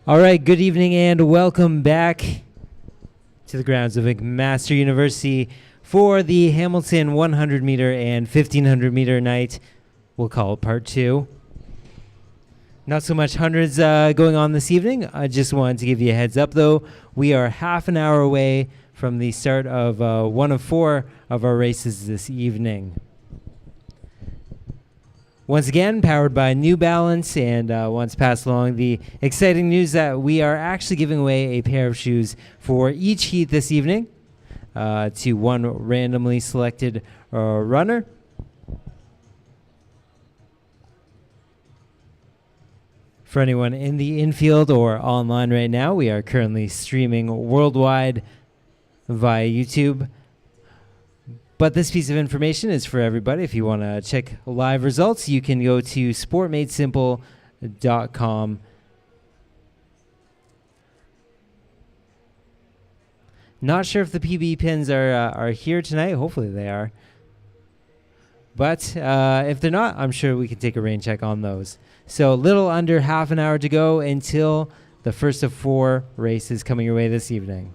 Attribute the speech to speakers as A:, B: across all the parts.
A: All right, good evening and welcome back to the grounds of McMaster University for the Hamilton 100 meter and 1500 meter night. We'll call it part two. Not so much hundreds going on this evening. I just wanted to give you a heads up, though. We are half an hour away from the start of one of four of our races this evening. Once again, powered by New Balance, and once passed along the exciting news that we are actually giving away a pair of shoes for each heat this evening to one randomly selected runner. For anyone in the infield or online right now, we are currently streaming worldwide via YouTube. But this piece of information is for everybody. If you want to check live results, you can go to sportmadesimple.com. Not sure if the PB pins are here tonight. Hopefully they are. But if they're not, I'm sure we can take a rain check on those. So a little under half an hour to go until the first of four races coming your way this evening.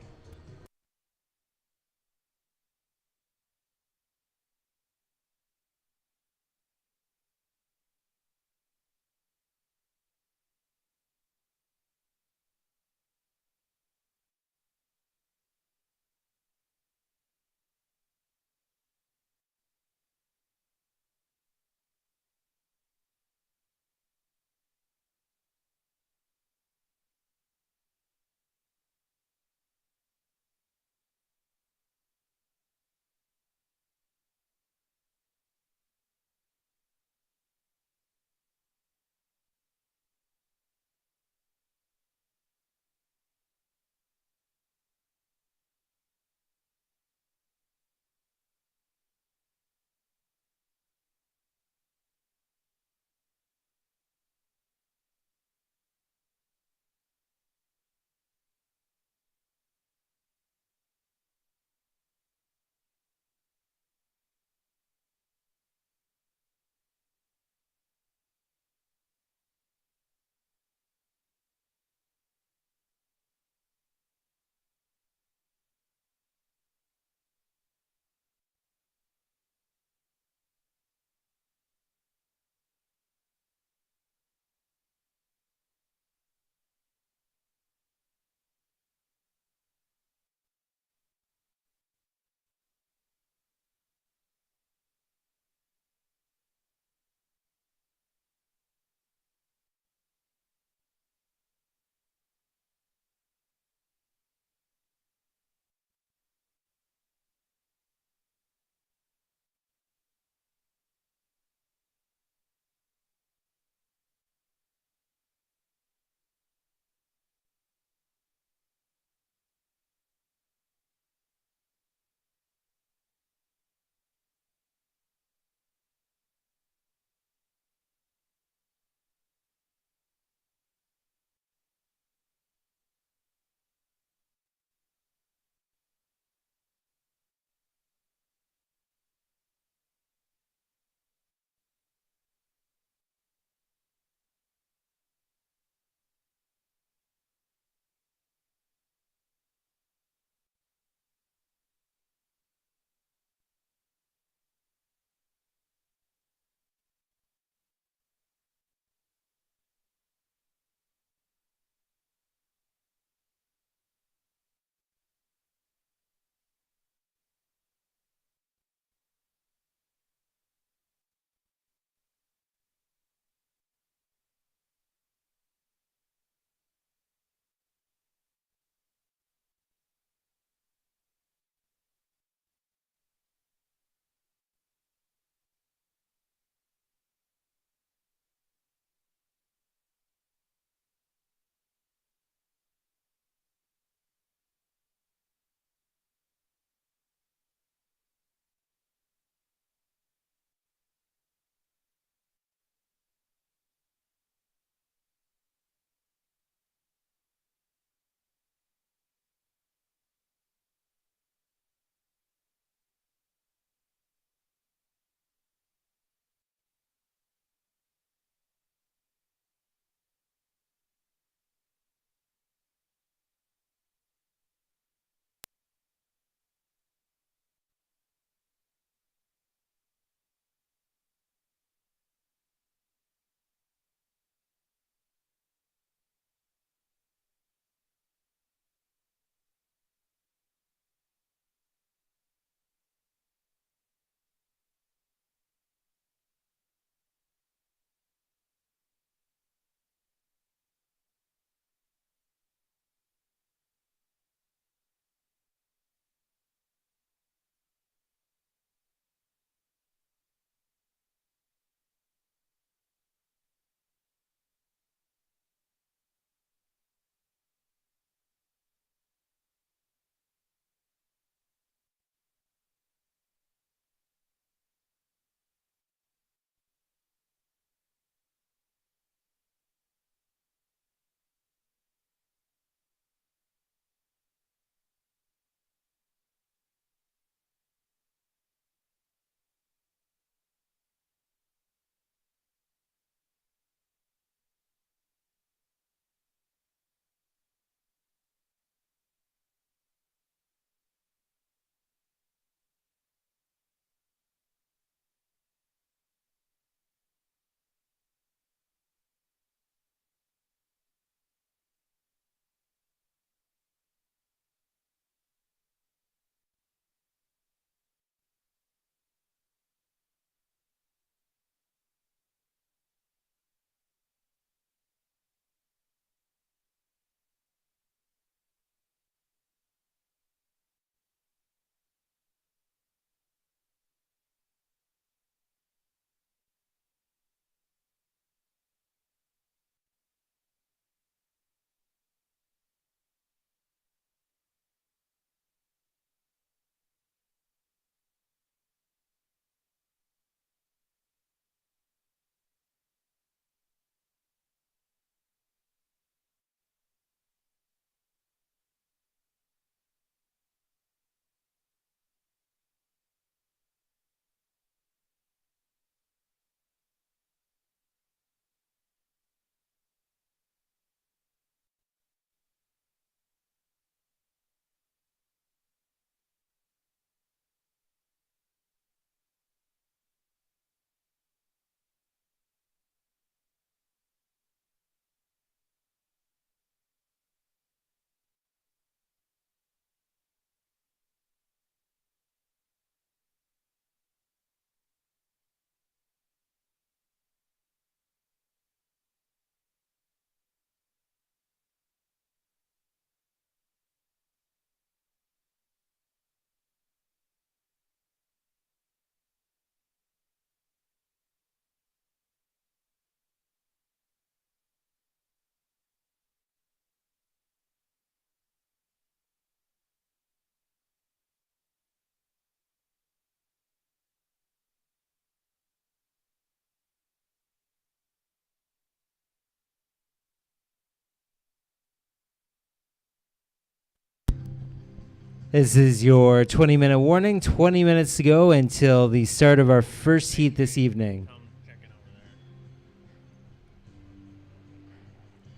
A: This is your 20-minute warning. 20 minutes to go until the start of our first heat this evening.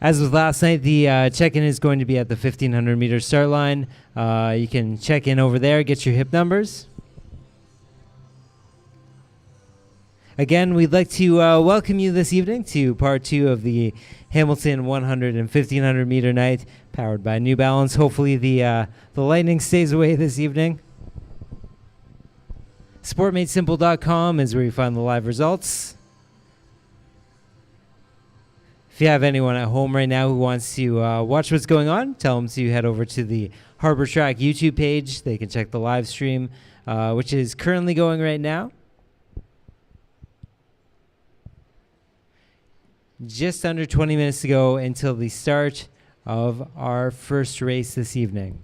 A: As with last night, the check-in is going to be at the 1,500-meter start line. You can check in over there, get your hip numbers. Again, we'd like to welcome you this evening to part 2 of the Hamilton 100 and 1,500-meter night, powered by New Balance. Hopefully the lightning stays away this evening. SportMadeSimple.com is where you find the live results. If you have anyone at home right now who wants to watch what's going on, tell them to head over to the Harbor Track YouTube page. They can check the live stream, which is currently going right now. Just under 20 minutes to go until the start of our first race this evening.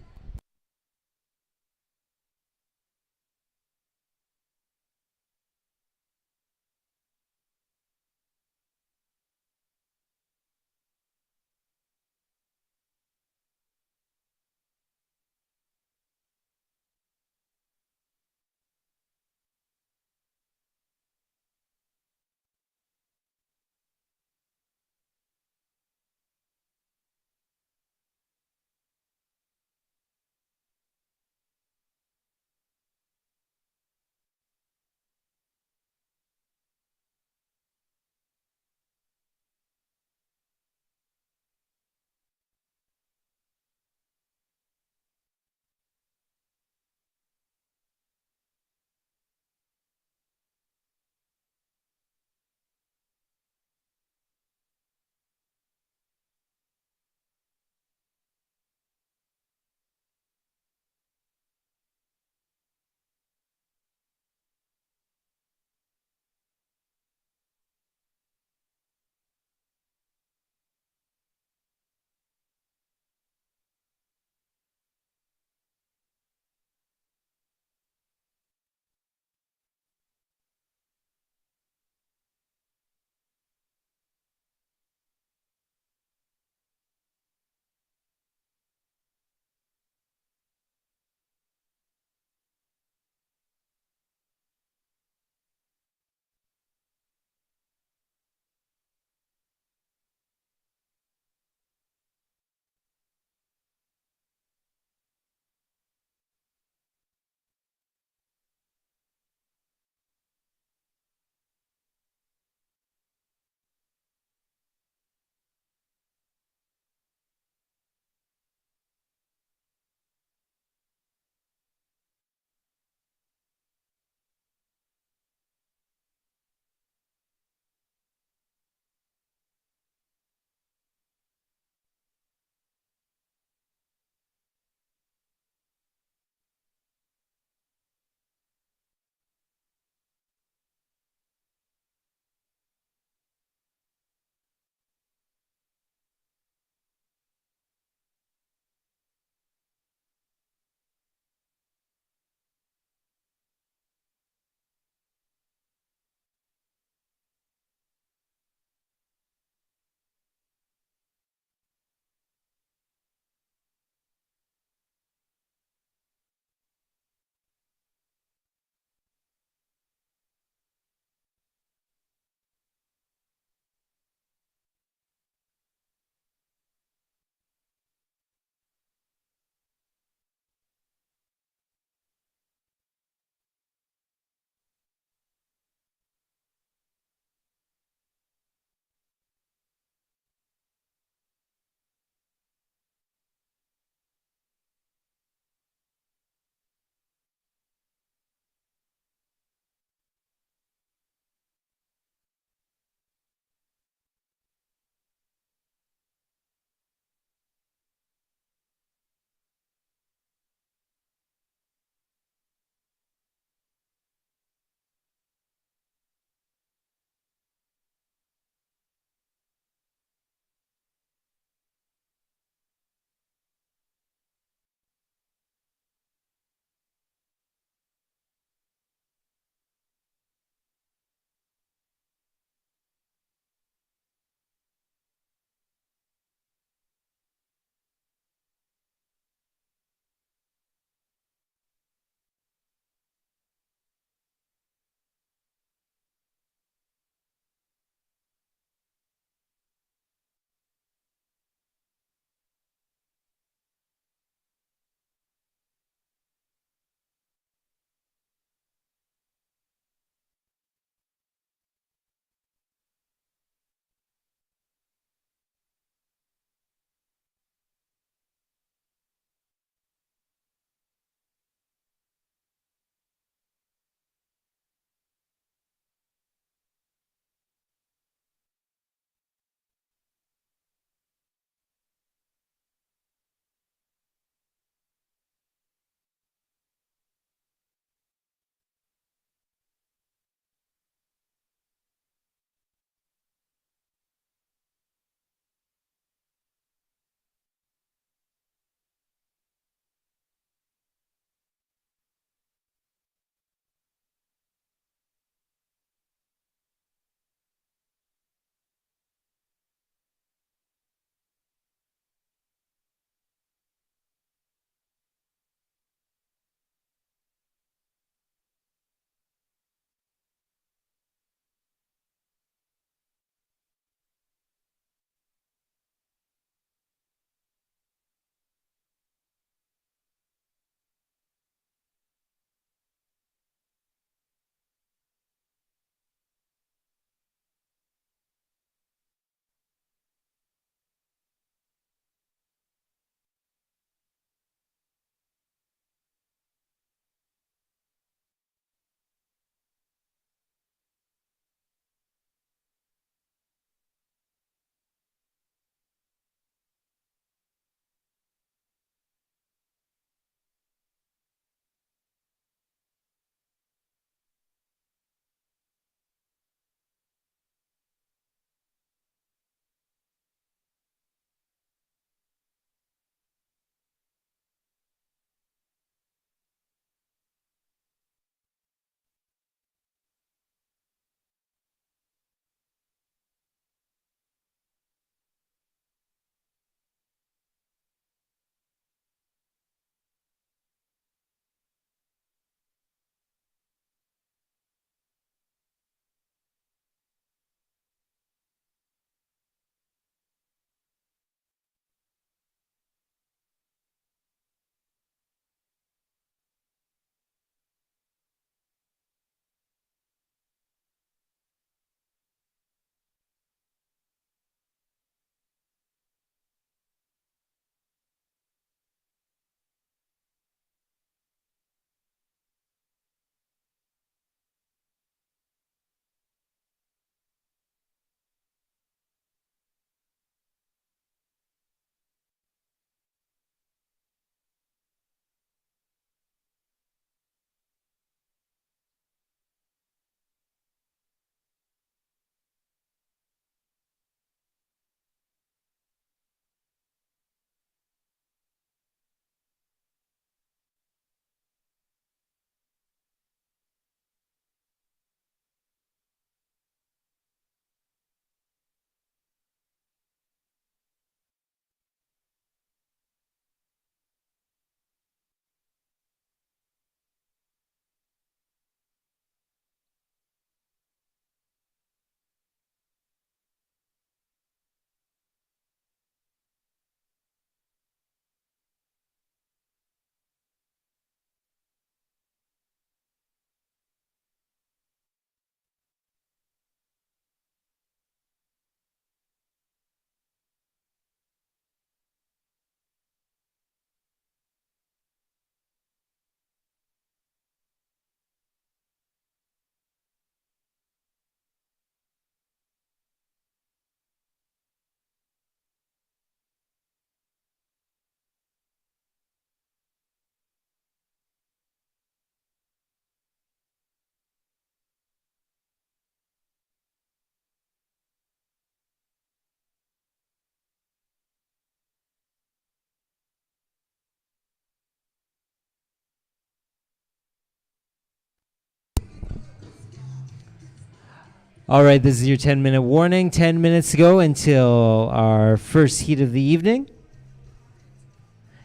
A: All right, this is your 10-minute warning. 10 minutes to go until our first heat of the evening.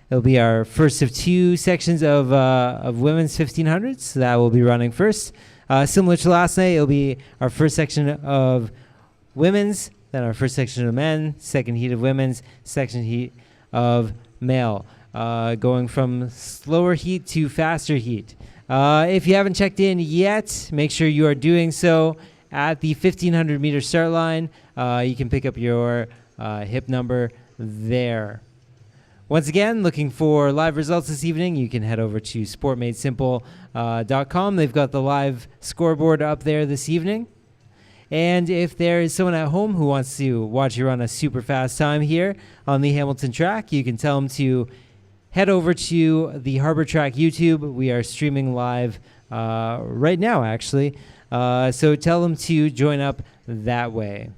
A: It'll be our first of two sections of women's 1500s. So that will be running first. Similar to last night, it'll be our first section of women's, then our first section of men, second heat of women's, second heat of male, going from slower heat to faster heat. If you haven't checked in yet, make sure you are doing so at the 1500 meter start line. You can pick up your hip number there. Once again, looking for live results this evening, you can head over to sportmadesimple.com. They've got the live scoreboard up there this evening. And if there is someone at home who wants to watch you run a super fast time here on the Hamilton track, you can tell them to head over to the Harbor Track YouTube. We are streaming live right now, actually. So tell them to join up that way.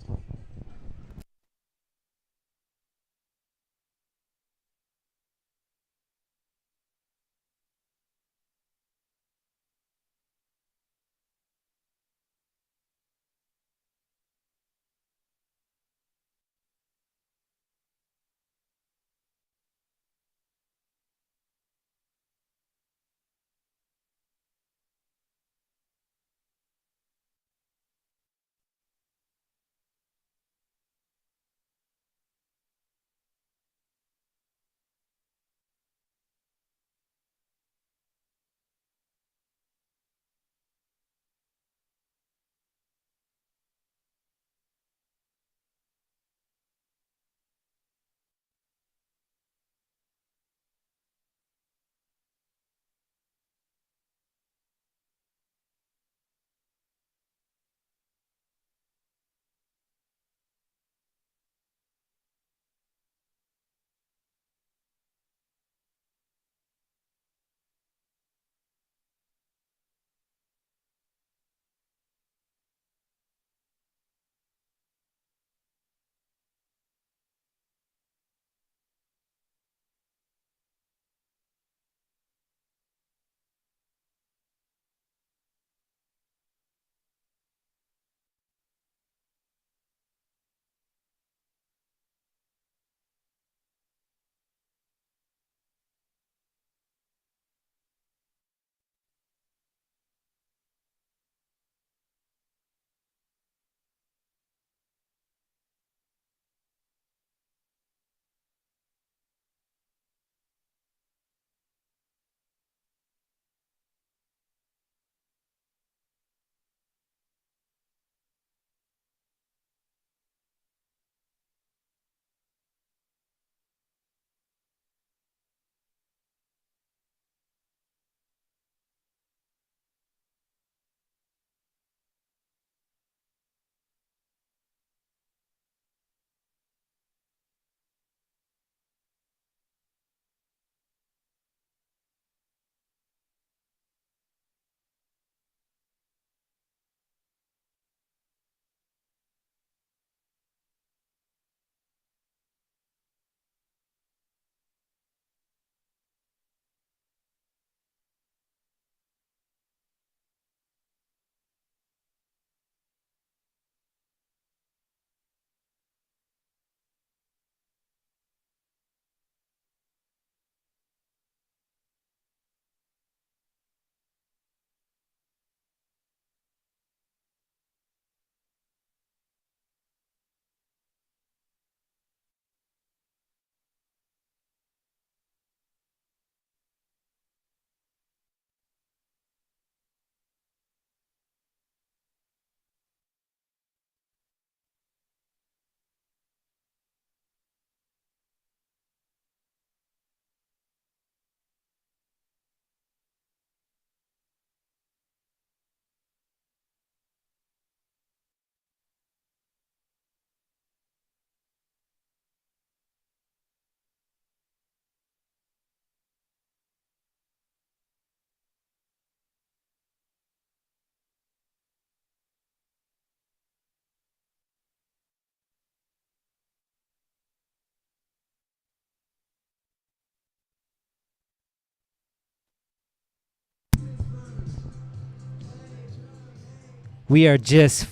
A: We are just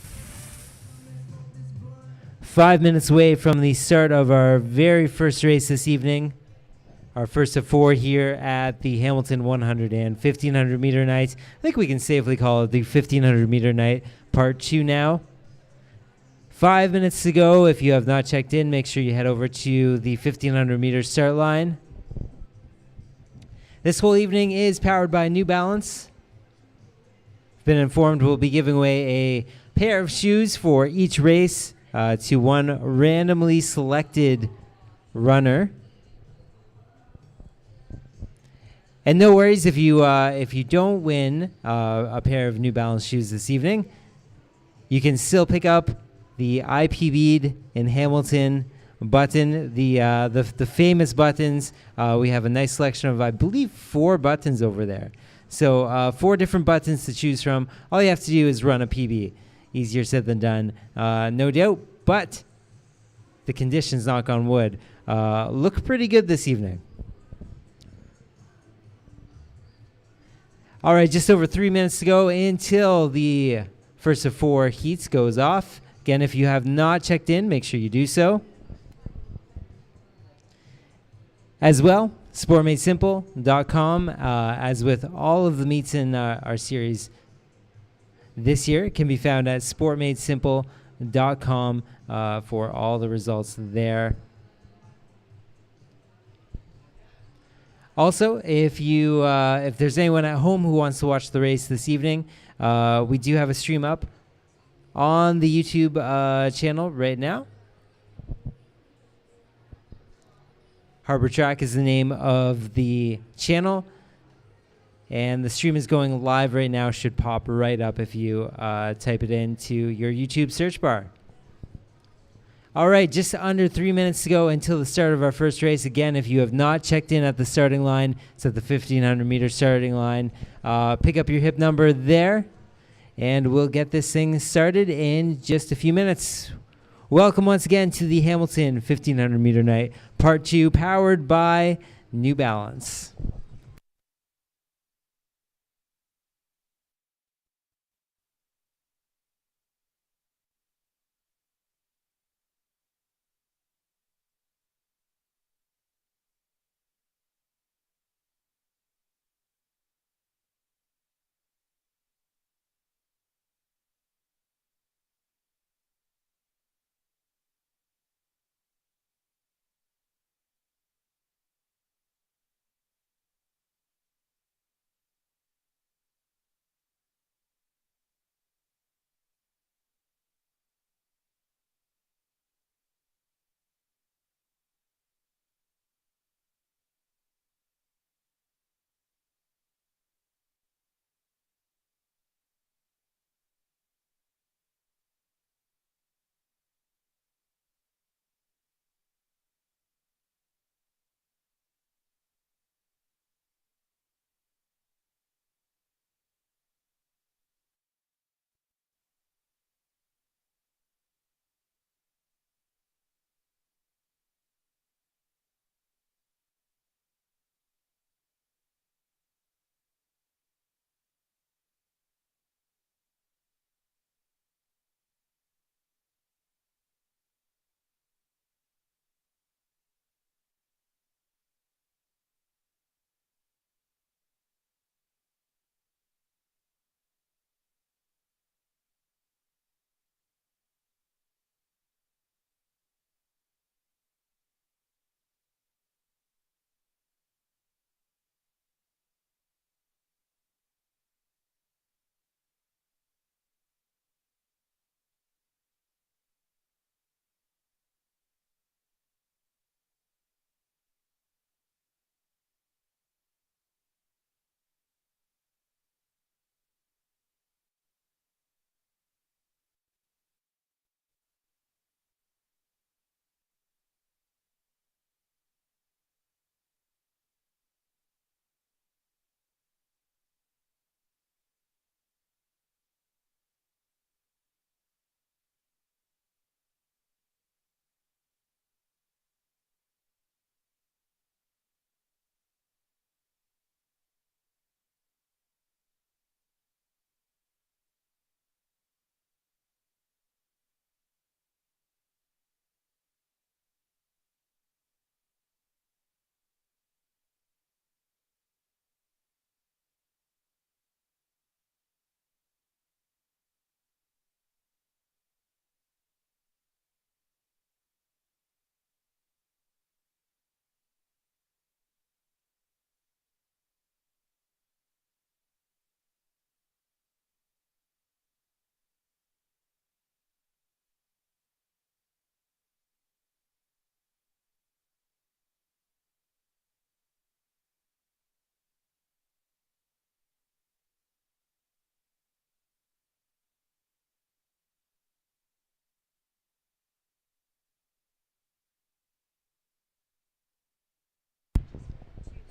A: 5 minutes away from the start of our very first race this evening. Our first of four here at the Hamilton 100 and 1500 meter night. I think we can safely call it the 1500 meter night, part 2 now. 5 minutes to go. If you have not checked in, make sure you head over to the 1500 meter start line. This whole evening is powered by New Balance. Been informed we'll be giving away a pair of shoes for each race to one randomly selected runner. And no worries if you don't win a pair of New Balance shoes this evening, you can still pick up the IPB'd in Hamilton button, the famous buttons. We have a nice selection of, I believe, 4 buttons over there. So 4 different buttons to choose from. All you have to do is run a PB. Easier said than done, no doubt. But the conditions, knock on wood, look pretty good this evening. All right, just over 3 minutes to go until the first of 4 heats goes off. Again, if you have not checked in, make sure you do so. As well, sportmadesimple.com, as with all of the meets in our series this year, can be found at sportmadesimple.com for all the results there. Also, if there's anyone at home who wants to watch the race this evening, we do have a stream up on the YouTube channel right now. Harbor Track is the name of the channel, and the stream is going live right now. Should pop right up if you type it into your YouTube search bar. All right, just under 3 minutes to go until the start of our first race. Again, if you have not checked in at the starting line, it's at the 1500 meter starting line. Pick up your hip number there, and we'll get this thing started in just a few minutes. Welcome once again to the Hamilton 1500 meter night, part 2, powered by New Balance.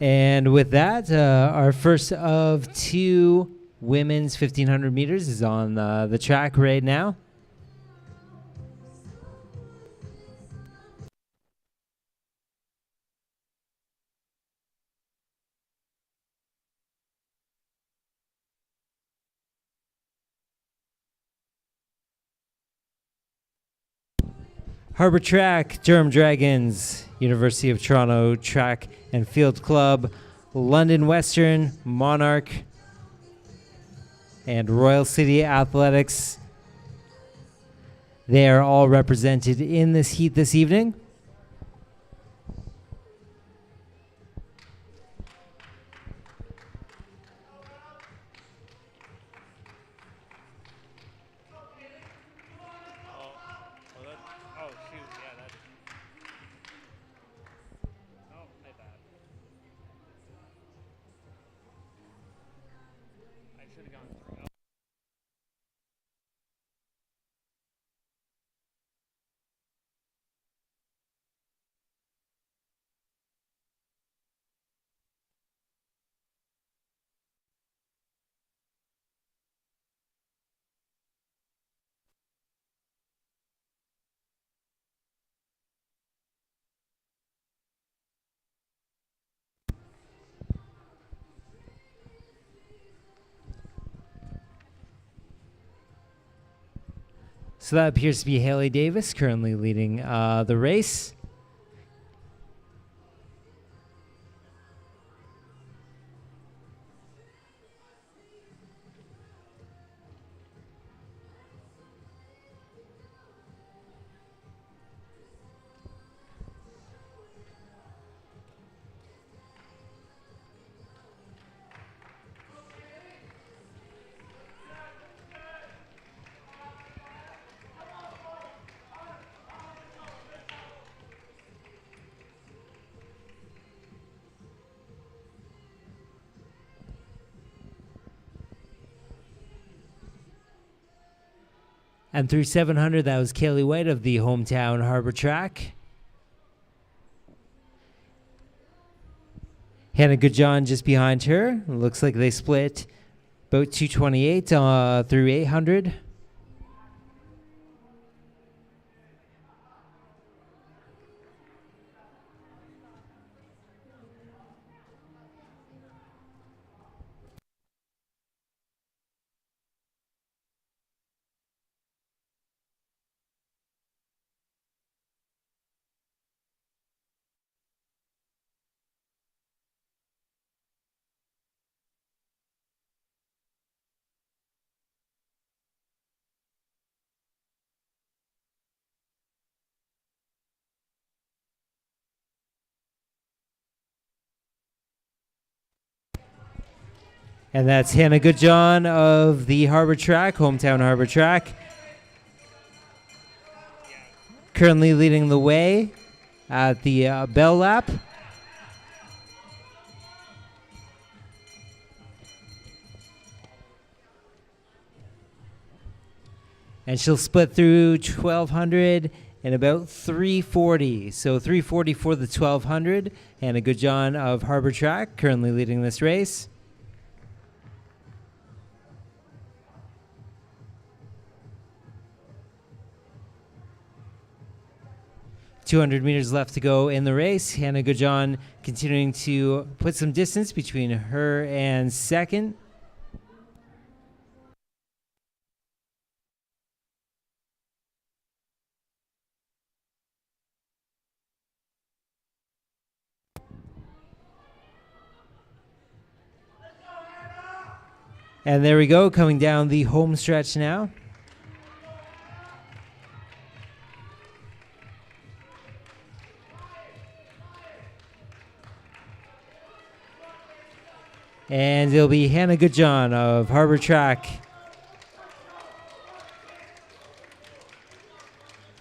A: And with that, our first of two women's 1,500 meters is on the track right now. Harbour Track, Durham Dragons, University of Toronto Track and Field Club, London Western, Monarch, and Royal City Athletics. They are all represented in this heat this evening. So that appears to be Haley Davis currently leading the race. And through 700, that was Kaylee White of the hometown Harbour Track. Hannah Goodjohn just behind her. Looks like they split about 228 through 800. And that's Hannah Goodjohn of the Harbour Track, hometown Harbour Track. Currently leading the way at the bell lap. And she'll split through 1,200 in about 340. So 340 for the 1,200. Hannah Goodjohn of Harbour Track currently leading this race. 200 meters left to go in the race. Hannah Goodjohn continuing to put some distance between her and second. And there we go, coming down the home stretch now. And it'll be Hannah Goodjohn of Harbour Track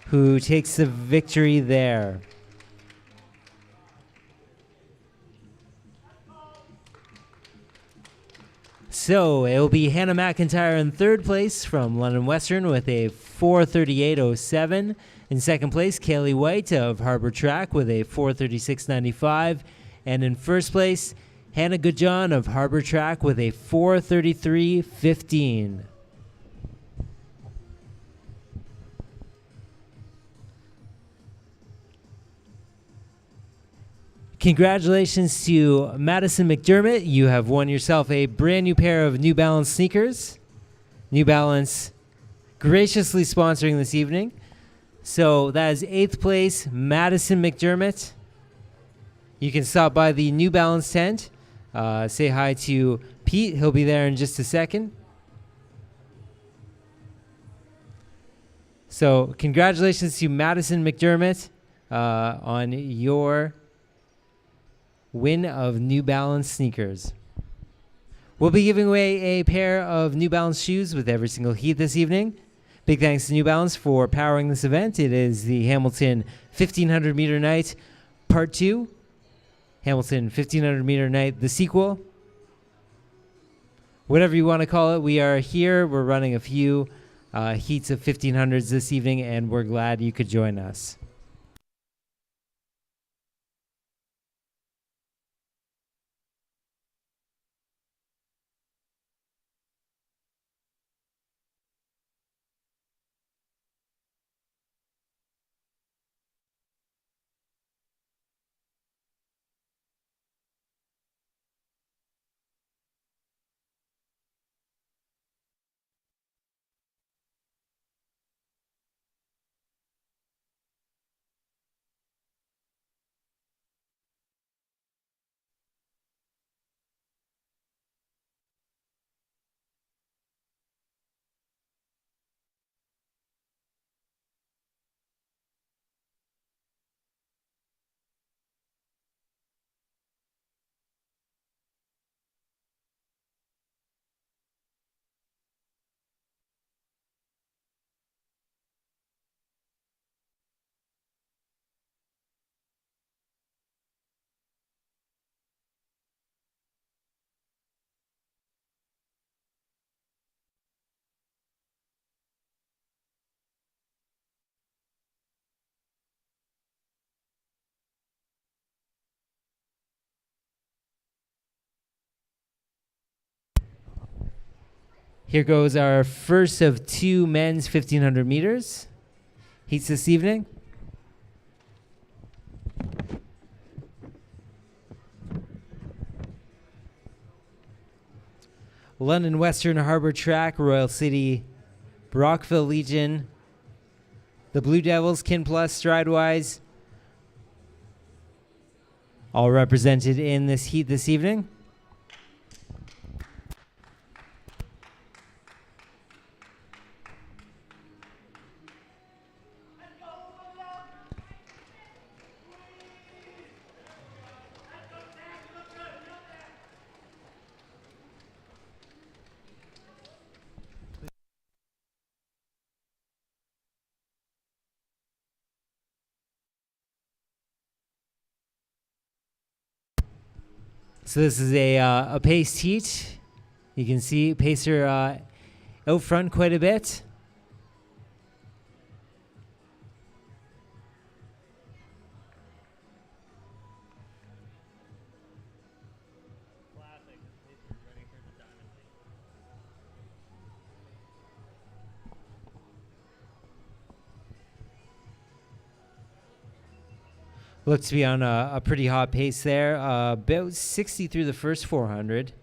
A: who takes the victory there. So it will be Hannah McIntyre in third place from London Western with a 4:38.07. In second place, Kaylee White of Harbour Track with a 4:36.95. And in first place, Hannah Goodjohn of Harbor Track with a 4:33.15. Congratulations to Madison McDermott. You have won yourself a brand new pair of New Balance sneakers. New Balance graciously sponsoring this evening. So that is 8th place, Madison McDermott. You can stop by the New Balance tent. Say hi to Pete. He'll be there in just a second. So congratulations to Madison McDermott on your win of New Balance sneakers. We'll be giving away a pair of New Balance shoes with every single heat this evening. Big thanks to New Balance for powering this event. It is the Hamilton 1500 meter night, part 2. Hamilton 1500 meter night, the sequel. Whatever you want to call it, we are here. We're running a few heats of 1500s this evening, and we're glad you could join us. Here goes our first of 2 men's 1500 meters heats this evening. London Western Harbor Track, Royal City, Brockville Legion, the Blue Devils, Kin Plus, Stridewise, all represented in this heat this evening. So this is a paced heat. You can see pacer out front quite a bit. Looks to be on a pretty hot pace there. About 60 through the first 400.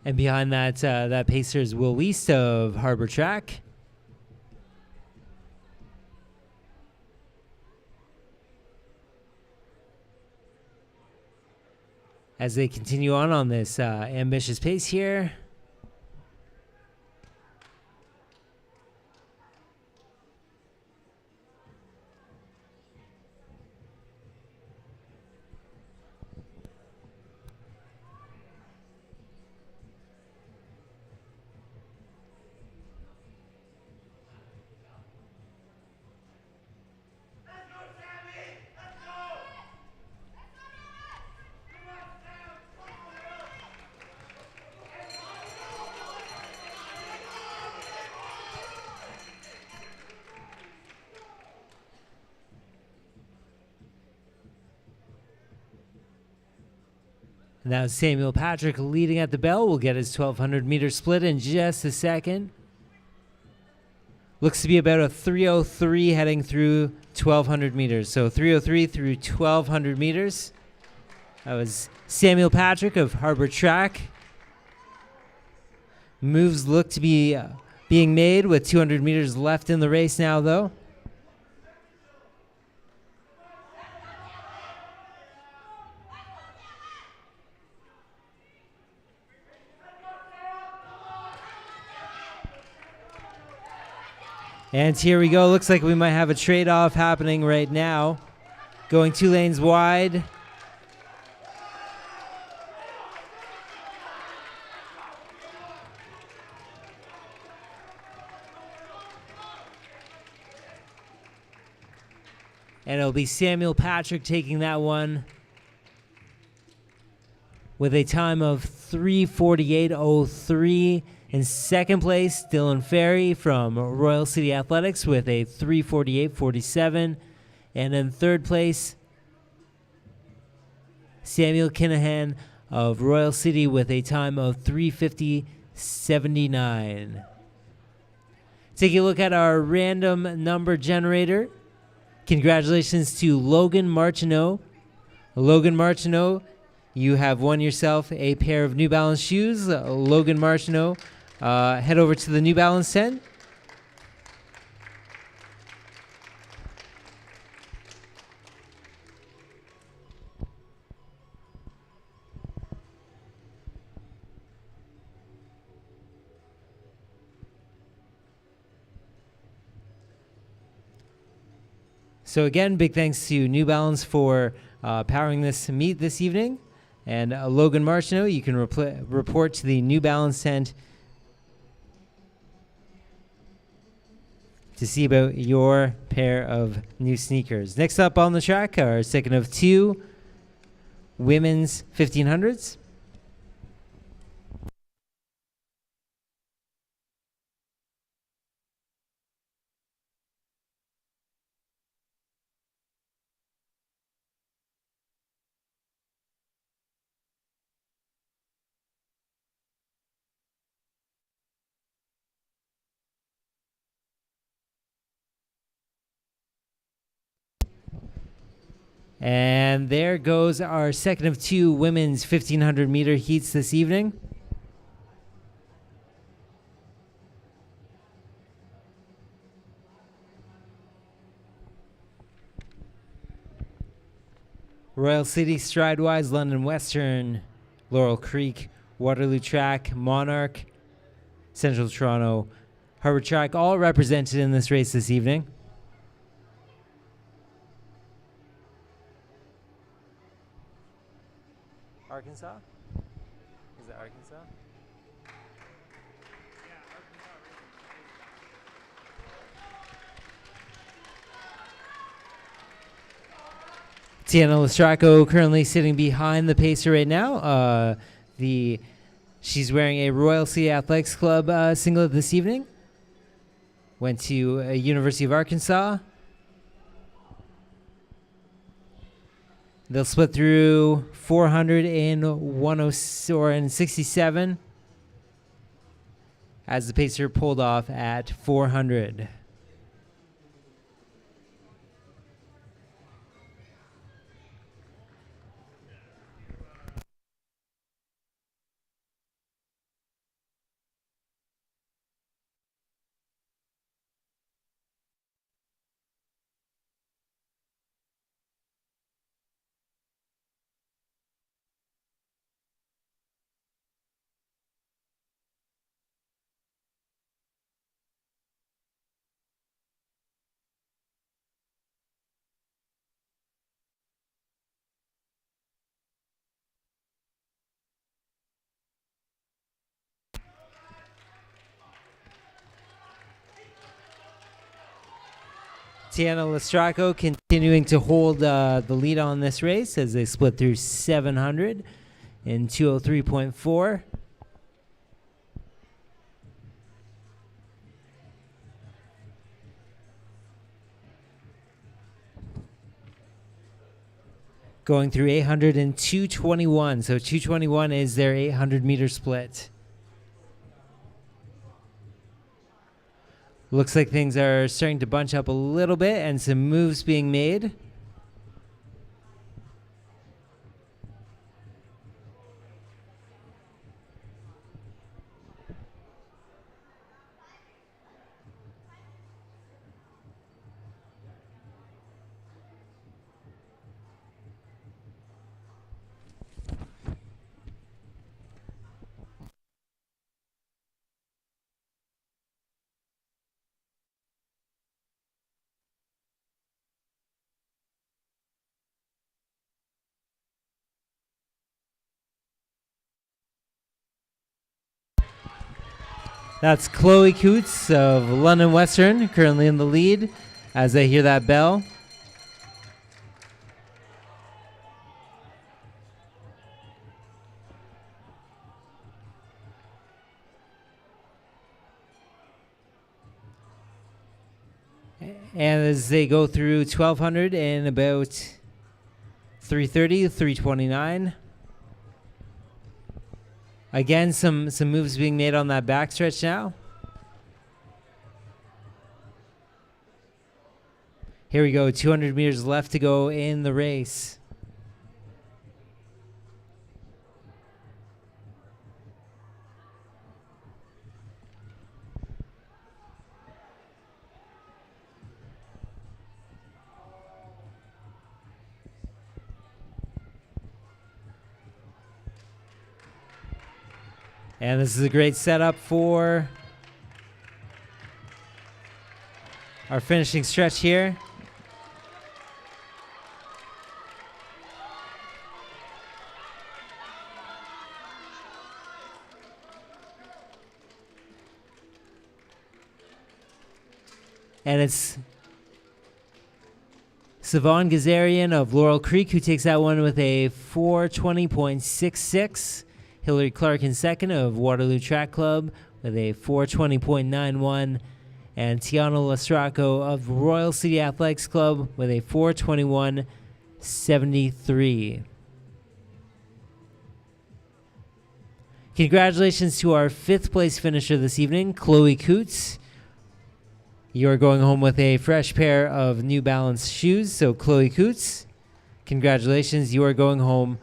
A: And behind that, that pacer is Will Weast of Harbor Track. As they continue on this ambitious pace here. And that was Samuel Patrick leading at the bell. We'll get his 1,200-meter split in just a second. Looks to be about a 3:03 heading through 1,200 meters. So 3:03 through 1,200 meters. That was Samuel Patrick of Harbor Track. Moves look to be being made with 200 meters left in the race now, though. And here we go. Looks like we might have a trade-off happening right now. Going 2 lanes wide. And it'll be Samuel Patrick taking that one with a time of 3:48.03. In second place, Dylan Ferry from Royal City Athletics with a 3:48.47. And in third place, Samuel Kinahan of Royal City with a time of 3:50.79. Taking a look at our random number generator. Congratulations to Logan Martineau. Logan Martineau, you have won yourself a pair of New Balance shoes. Logan Martineau, head over to the New Balance tent. So again, big thanks to New Balance for powering this meet this evening. And Logan Martineau, you can report to the New Balance tent to see about your pair of new sneakers. Next up on the track, our second of 2 women's 1500s. And there goes our second of 2 women's 1,500-meter heats this evening. Royal City, Stridewise, London Western, Laurel Creek, Waterloo Track, Monarch, Central Toronto, Harbor Track, all represented in this race this evening. Arkansas? Is it Arkansas? Tiana Lestraco currently sitting behind the pacer right now. She's wearing a Royal City Athletics Club singlet this evening. Went to University of Arkansas. They'll split through 400 in 1:67 as the pacer pulled off at 400. Tiana Lestraco continuing to hold the lead on this race as they split through 700 in 2:03.4. going through 800 and 221. So 221 is their 800-meter split. Looks like things are starting to bunch up a little bit and some moves being made. That's Chloe Coots of London Western, currently in the lead as I hear that bell. And as they go through 1200 in about 330, 329. Again, some moves being made on that backstretch now. Here we go, 200 meters left to go in the race. And this is a great setup for our finishing stretch here. And it's Savon Gazarian of Laurel Creek who takes that one with a 420.66. Hillary Clark in second of Waterloo Track Club with a 420.91. And Tiana Lastraco of Royal City Athletics Club with a 421.73. Congratulations to our fifth place finisher this evening, Chloe Coots. You're going home with a fresh pair of New Balance shoes. So Chloe Coots, congratulations. You are going home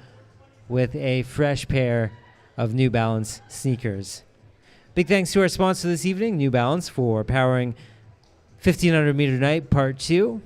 A: with a fresh pair of New Balance sneakers. Big thanks to our sponsor this evening, New Balance, for powering 1500 meter night part 2.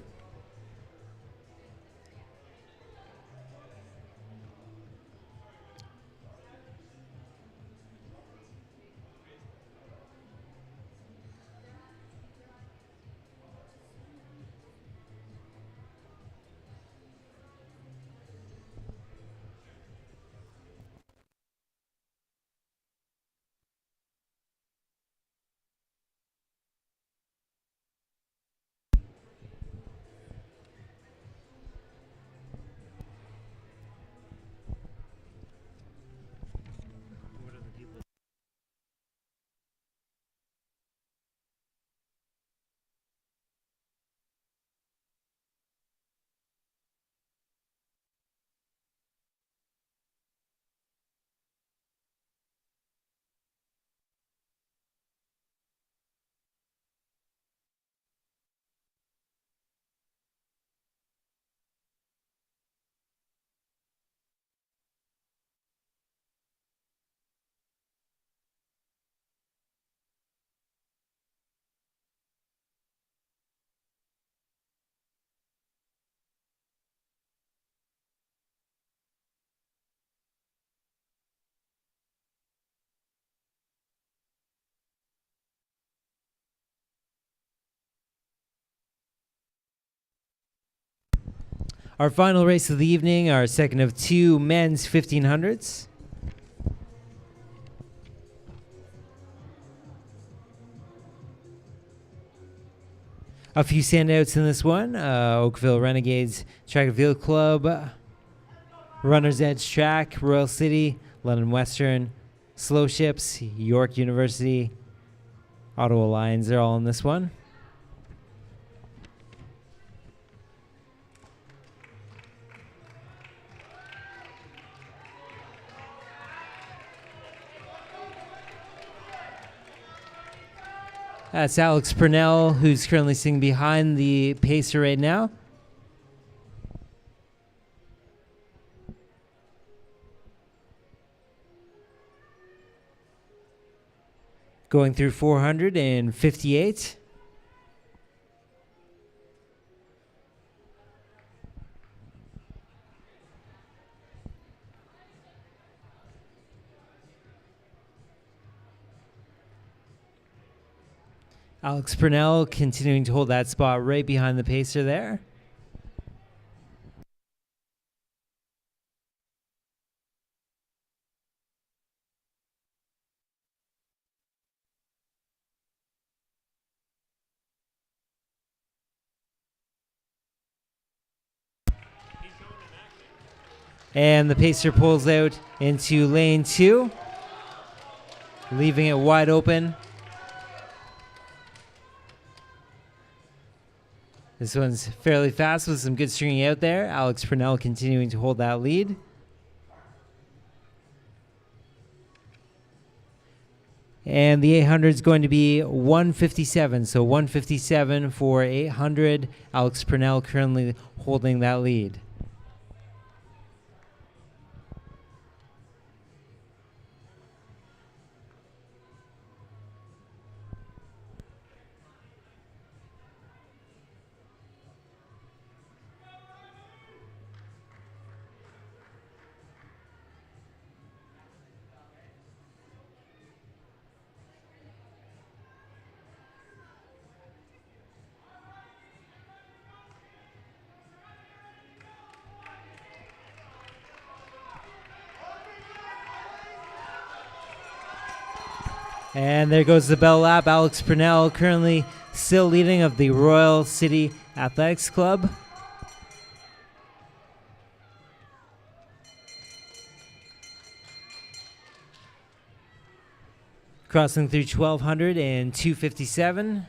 A: Our final race of the evening, our second of 2 men's 1500s. A few standouts in this one. Oakville Renegades Track and Field Club, Runner's Edge Track, Royal City, London Western, Slow Ships, York University, Ottawa Lions, they're all in this one. That's Alex Purnell, who's currently sitting behind the pacer right now. Going through 458. Alex Purnell continuing to hold that spot right behind the pacer there. And the pacer pulls out into lane 2, leaving it wide open. This one's fairly fast with some good stringing out there. Alex Purnell continuing to hold that lead. And the 800 is going to be 157. So 157 for 800. Alex Purnell currently holding that lead. And there goes the bell lap. Alex Purnell currently still leading of the Royal City Athletics Club. Crossing through 1200 and 257.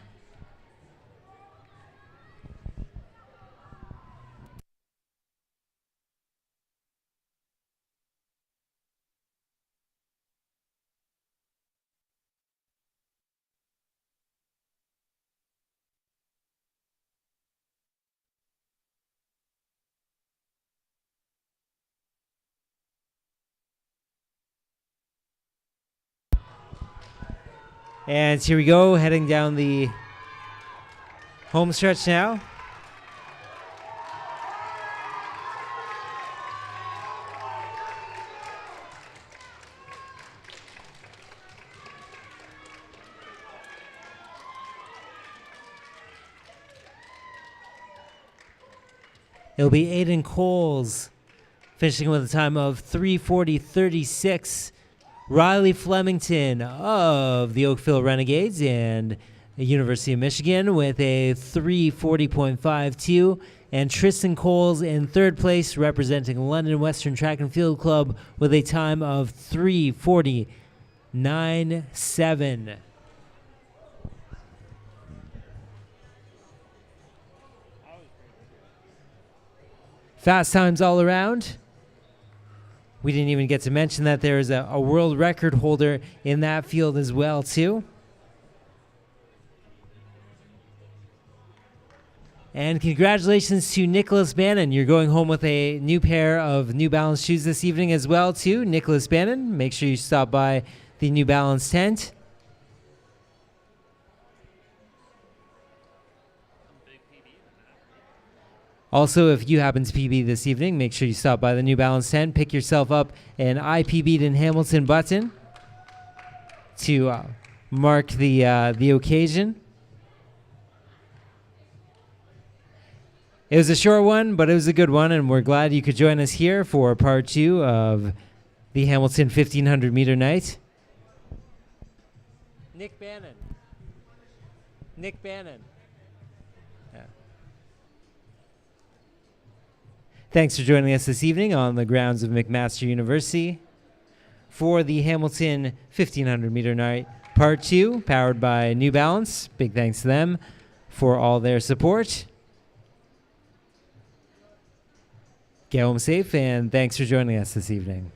A: And here we go, heading down the home stretch now. It'll be Aiden Coles finishing with a time of 3:40.36. Riley Flemington of the Oakville Renegades and the University of Michigan with a 3:40.52. And Tristan Coles in third place, representing London Western Track and Field Club with a time of 3:40.97. Fast times all around. We didn't even get to mention that there is a world record holder in that field as well, too. And congratulations to Nicholas Bannon. You're going home with a new pair of New Balance shoes this evening as well, too. Nicholas Bannon, make sure you stop by the New Balance tent. Also, if you happen to PB this evening, make sure you stop by the New Balance tent. Pick yourself up an I PB'd in Hamilton button to mark the occasion. It was a short one, but it was a good one, and we're glad you could join us here for part 2 of the Hamilton 1500 meter night. Nick Bannon. Nick Bannon. Yeah. Thanks for joining us this evening on the grounds of McMaster University for the Hamilton 1500 meter night part 2, powered by New Balance. Big thanks to them for all their support. Get home safe, and thanks for joining us this evening.